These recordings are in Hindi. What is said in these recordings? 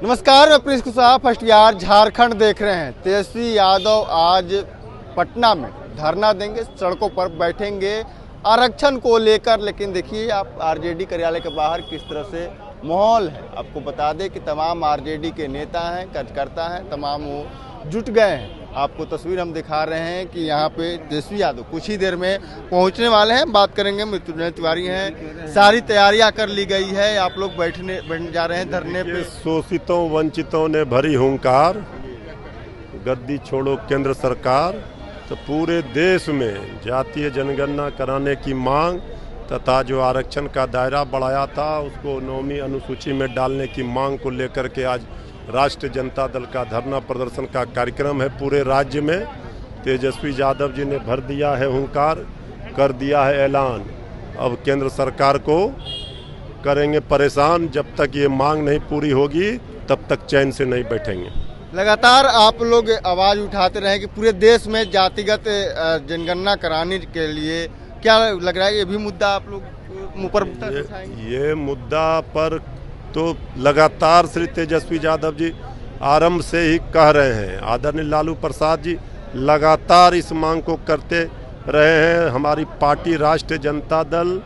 नमस्कार, मैं Prince Kushwaha first year Jharkhand देख रहे हैं। तेजस्वी यादव आज पटना में धरना देंगे, सड़कों पर बैठेंगे आरक्षण को लेकर। लेकिन देखिए आप आरजेडी कार्यालय के बाहर किस तरह से माहौल है। आपको बता दें कि तमाम आरजेडी के नेता हैं, कार्यकर्ता हैं, तमाम वो जुट गए हैं। आपको तस्वीर हम दिखा रहे हैं कि यहाँ पे तेजस्वी यादव कुछ ही देर में पहुँचने वाले हैं। बात करेंगे, मृत्युंजय तिवारी हैं। सारी तैयारियां कर ली गई है, आप लोग बैठने जा रहे हैं धरने पे। शोषितों वंचितों ने भरी हुंकार, गद्दी छोड़ो केंद्र सरकार। तो पूरे देश में जातीय जनगणना कराने की मांग तथा जो आरक्षण का दायरा बढ़ाया था उसको 9वीं अनुसूची में डालने की मांग को लेकर के आज राष्ट्रीय जनता दल का धरना प्रदर्शन का कार्यक्रम है। पूरे राज्य में तेजस्वी यादव जी ने भर दिया है हुंकार, कर दिया है ऐलान। अब केंद्र सरकार को करेंगे परेशान। जब तक ये मांग नहीं पूरी होगी तब तक चैन से नहीं बैठेंगे। लगातार आप लोग आवाज उठाते रहे कि पूरे देश में जातिगत जनगणना कराने के लिए क्या लग रहा है ये भी मुद्दा आप लोग ऊपर ये मुद्दा पर तो लगातार श्री तेजस्वी यादव जी आरंभ से ही कह रहे हैं। आदरणीय लालू प्रसाद जी लगातार इस मांग को करते रहे हैं। हमारी पार्टी राष्ट्रीय जनता दल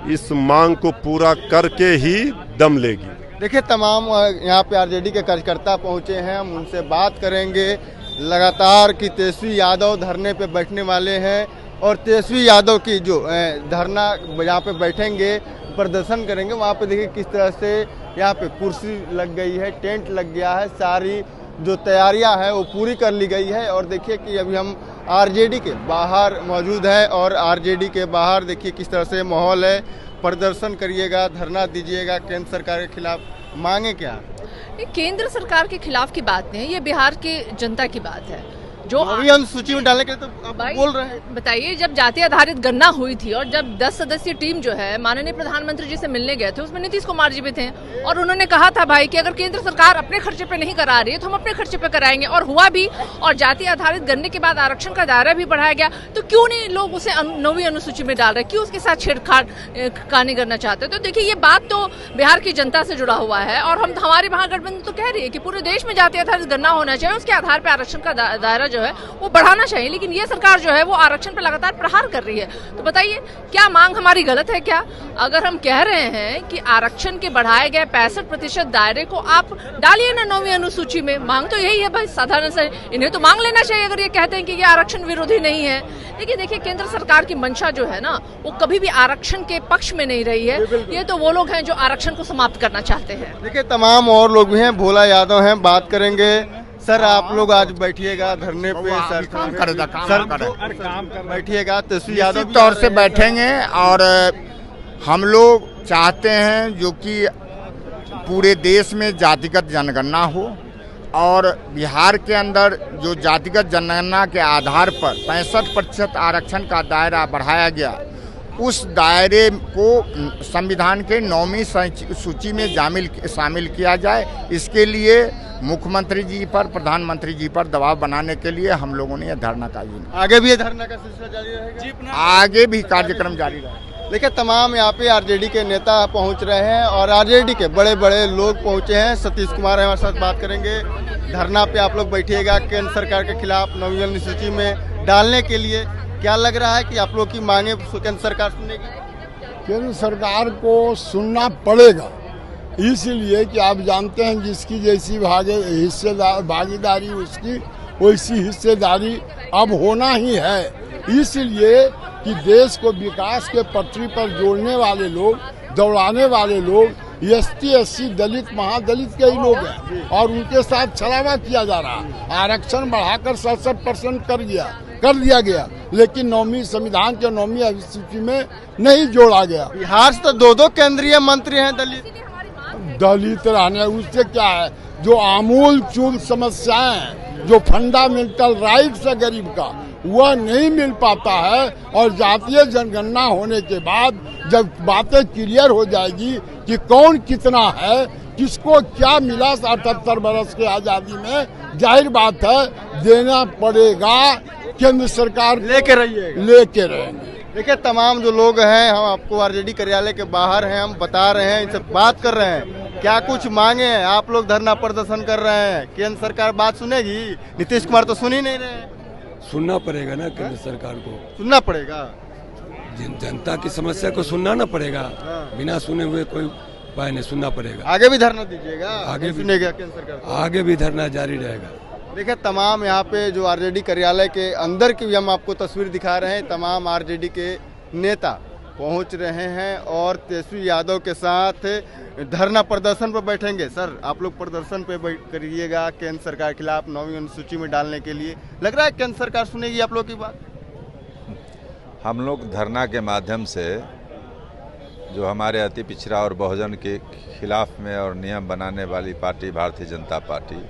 इस मांग को पूरा करके ही दम लेगी। देखिए तमाम यहाँ पे आरजेडी के कार्यकर्ता पहुँचे हैं, हम उनसे बात करेंगे। लगातार कि तेजस्वी यादव धरने पे बैठने वाले हैं और तेजस्वी यादव की जो धरना यहाँ पे बैठेंगे, प्रदर्शन करेंगे, वहाँ पे देखिए किस तरह से यहाँ पे कुर्सी लग गई है, टेंट लग गया है, सारी जो तैयारियां है वो पूरी कर ली गई है। और देखिए कि अभी हम आरजेडी के बाहर मौजूद हैं और आरजेडी के बाहर देखिए किस तरह से माहौल है। प्रदर्शन करिएगा, धरना दीजिएगा, केंद्र सरकार के खिलाफ मांगे क्या? केंद्र सरकार के खिलाफ की बात नहीं है, ये बिहार के जनता की बात है। जो अभी हम सूची में डालने के लिए तो आप बोल रहे हैं। बताइए, जब जाति आधारित गणना हुई थी और जब 10 सदस्यीय टीम जो है माननीय प्रधानमंत्री जी से मिलने गए थे, उसमें नीतीश कुमार जी भी थे और उन्होंने कहा था भाई कि अगर केंद्र सरकार अपने खर्चे पे नहीं करा रही है तो हम अपने खर्चे पे कराएंगे, और हुआ भी। और जाति आधारित गणने के बाद आरक्षण का दायरा भी बढ़ाया गया। तो क्यों नहीं लोग उसे 9वीं अनुसूची में डाल रहे, क्यों उसके साथ छेड़छाड़ नहीं करना चाहते? तो देखिए ये बात तो बिहार की जनता से जुड़ा हुआ है और हमारी महागठबंधन तो कह रही है कि पूरे देश में जाति आधारित गणना होना चाहिए, उसके आधार पर आरक्षण का दायरा जो है वो बढ़ाना चाहिए। लेकिन ये सरकार जो है वो आरक्षण पर लगातार प्रहार कर रही है। तो बताइए क्या मांग हमारी गलत है क्या? अगर हम कह रहे हैं कि आरक्षण के बढ़ाए गए 65% दायरे को आप डालिए ना 9वीं अनुसूची में, मांग तो यही है भाई, साधारण से इन्हें तो मांग लेना चाहिए अगर ये कहते हैं कि ये आरक्षण विरोधी नहीं है। लेकिन देखिए केंद्र सरकार की मंशा जो है ना वो कभी भी आरक्षण के पक्ष में नहीं रही है। ये तो वो लोग हैं जो आरक्षण को समाप्त करना चाहते हैं। देखिए तमाम और लोग भी हैं, भोला यादव हैं, बात करेंगे। सर आप लोग आज बैठिएगा धरने पे, सर बैठिएगा, तेजस्वी यादव तौर से बैठेंगे और हम लोग चाहते हैं जो कि पूरे देश में जातिगत जनगणना हो और बिहार के अंदर जो जातिगत जनगणना के आधार पर 65% आरक्षण का दायरा बढ़ाया गया, उस दायरे को संविधान के 9वीं सूची में शामिल किया जाए। इसके लिए मुख्यमंत्री जी पर, प्रधानमंत्री जी पर दबाव बनाने के लिए हम लोगों ने यह धरना का आगे भी ये धरना का सिलसिला जारी रहेगा, आगे भी कार्यक्रम जारी रहेगा। देखिए तमाम यहाँ पे आरजेडी के नेता पहुँच रहे हैं और आरजेडी के बड़े बड़े लोग पहुँचे हैं। सतीश कुमार हमारे साथ बात करेंगे। धरना पे आप लोग बैठिएगा केंद्र सरकार के खिलाफ 9वीं अनुसूची में डालने के लिए। क्या लग रहा है कि आप लोग की मांगे केंद्र सरकार सुनेगी? केंद्र सरकार को सुनना पड़ेगा, इसलिए कि आप जानते हैं जिसकी जैसी भागीदारी उसकी वैसी हिस्सेदारी अब होना ही है। इसलिए कि देश को विकास के पटरी पर जोड़ने वाले लोग, दौड़ाने वाले लोग ST SC दलित महादलित के ही लोग हैं और उनके साथ छलावा किया जा रहा। आरक्षण बढ़ाकर 67% कर दिया गया, लेकिन 9वीं संविधान के 9वीं अनुसूची में नहीं जोड़ा गया। बिहार से तो 2 केंद्रीय मंत्री हैं दलित रहने, उससे क्या है? जो आमूल चूल समस्याएं हैं, जो फंडामेंटल राइट्स है गरीब का, वह नहीं मिल पाता है। और जातीय जनगणना होने के बाद जब बातें क्लियर हो जाएगी कि कौन कितना है, किसको क्या मिला 78 वर्ष के आजादी में, जाहिर बात है देना पड़ेगा। केंद्र सरकार लेके रहेंगे। देखिए तमाम जो लोग हैं, हम आपको आरजेडी कार्यालय के बाहर हैं, हम बता रहे हैं, इनसे बात कर रहे हैं। क्या कुछ मांगे हैं? आप लोग धरना प्रदर्शन कर रहे हैं, केंद्र सरकार बात सुनेगी? नीतीश कुमार तो सुन ही नहीं रहे। सुनना पड़ेगा ना केंद्र सरकार को, सुनना पड़ेगा। जनता की समस्या को सुनना ना पड़ेगा। बिना सुने हुए कोई उपाय नहीं, सुनना पड़ेगा। आगे भी धरना दीजिएगा? आगे भी सुनेगा केंद्र सरकार? आगे भी धरना जारी रहेगा। देखिए, तमाम यहाँ पे जो आरजेडी कार्यालय के अंदर की भी हम आपको तस्वीर दिखा रहे हैं। तमाम आरजेडी के नेता पहुंच रहे हैं और तेजस्वी यादव के साथ धरना प्रदर्शन पर बैठेंगे। सर, आप लोग प्रदर्शन पे करिएगा केंद्र सरकार के खिलाफ 9वीं अनुसूची में डालने के लिए। लग रहा है केंद्र सरकार सुनेगी आप लोग की बात? हम लोग धरना के माध्यम से जो हमारे अति पिछड़ा और बहुजन के खिलाफ में और नियम बनाने वाली पार्टी भारतीय जनता पार्टी,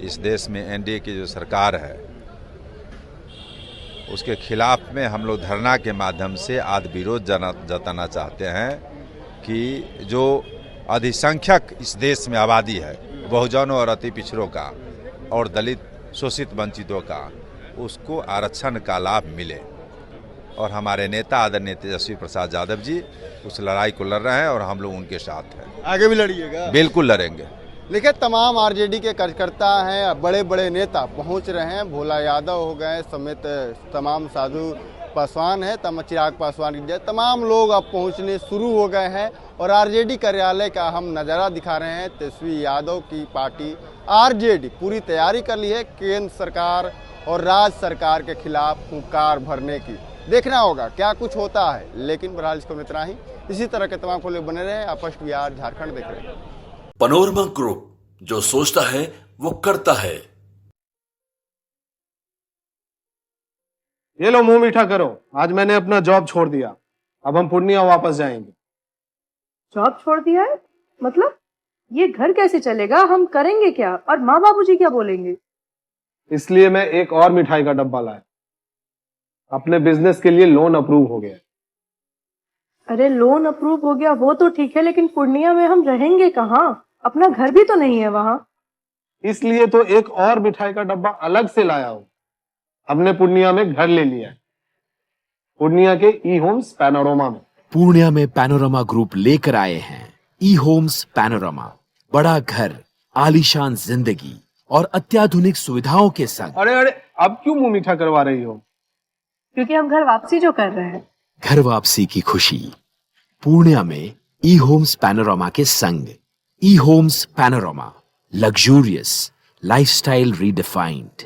इस देश में एनडीए की जो सरकार है उसके खिलाफ में हम लोग धरना के माध्यम से आज विरोध जताना चाहते हैं कि जो अधिसंख्यक इस देश में आबादी है, बहुजनों और अति पिछड़ों का और दलित शोषित वंचितों का, उसको आरक्षण का लाभ मिले। और हमारे नेता आदरणीय तेजस्वी प्रसाद यादव जी उस लड़ाई को लड़ रहे हैं और हम लोग उनके साथ हैं। आगे भी लड़िएगा? बिल्कुल लड़ेंगे। देखिए, तमाम आरजेडी के कार्यकर्ता हैं, बड़े बड़े नेता पहुंच रहे हैं। भोला यादव हो गए समेत तमाम साधु पासवान है, चिराग पासवान, तमाम लोग अब पहुंचने शुरू हो गए हैं और आरजेडी कार्यालय का हम नज़ारा दिखा रहे हैं। तेजस्वी यादव की पार्टी आरजेडी पूरी तैयारी कर ली है केंद्र सरकार और राज्य सरकार के खिलाफ हुंकार भरने की। देखना होगा क्या कुछ होता है, लेकिन बहरहाल इसको इतना ही। इसी तरह के तमाम खोले बने रहे। आप फर्स्ट बिहार झारखंड देख रहे हैं। पैनोरमा ग्रुप, जो सोचता है वो करता है। ये लो, मुंह मीठा करो। आज मैंने अपना जॉब छोड़ दिया, अब हम पूर्णिया वापस जाएंगे। जॉब छोड़ दिया है? मतलब ये घर कैसे चलेगा? हम करेंगे क्या? और माँ बाबूजी क्या बोलेंगे? इसलिए मैं एक और मिठाई का डब्बा लाया। अपने बिजनेस के लिए लोन अप्रूव हो गया। अरे लोन अप्रूव हो गया वो तो ठीक है, लेकिन पूर्णिया में हम रहेंगे कहाँ? अपना घर भी तो नहीं है वहाँ। इसलिए तो एक और मिठाई का डब्बा अलग से लाया हूँ। हमने पूर्णिया में घर ले लिया है, पूर्णिया के ई होम्स पैनोरमा में। पूर्णिया में पैनोरमा ग्रुप लेकर आए हैं ई होम्स पैनोरमा। बड़ा घर, आलीशान जिंदगी और अत्याधुनिक सुविधाओं के संग। अरे अब क्यों मुंह मीठा करवा रही हो? क्योंकि हम घर वापसी जो कर रहे हैं। घर वापसी की खुशी पूर्णिया में ई होम्स पैनोरमा के संग। E homes panorama, luxurious lifestyle redefined.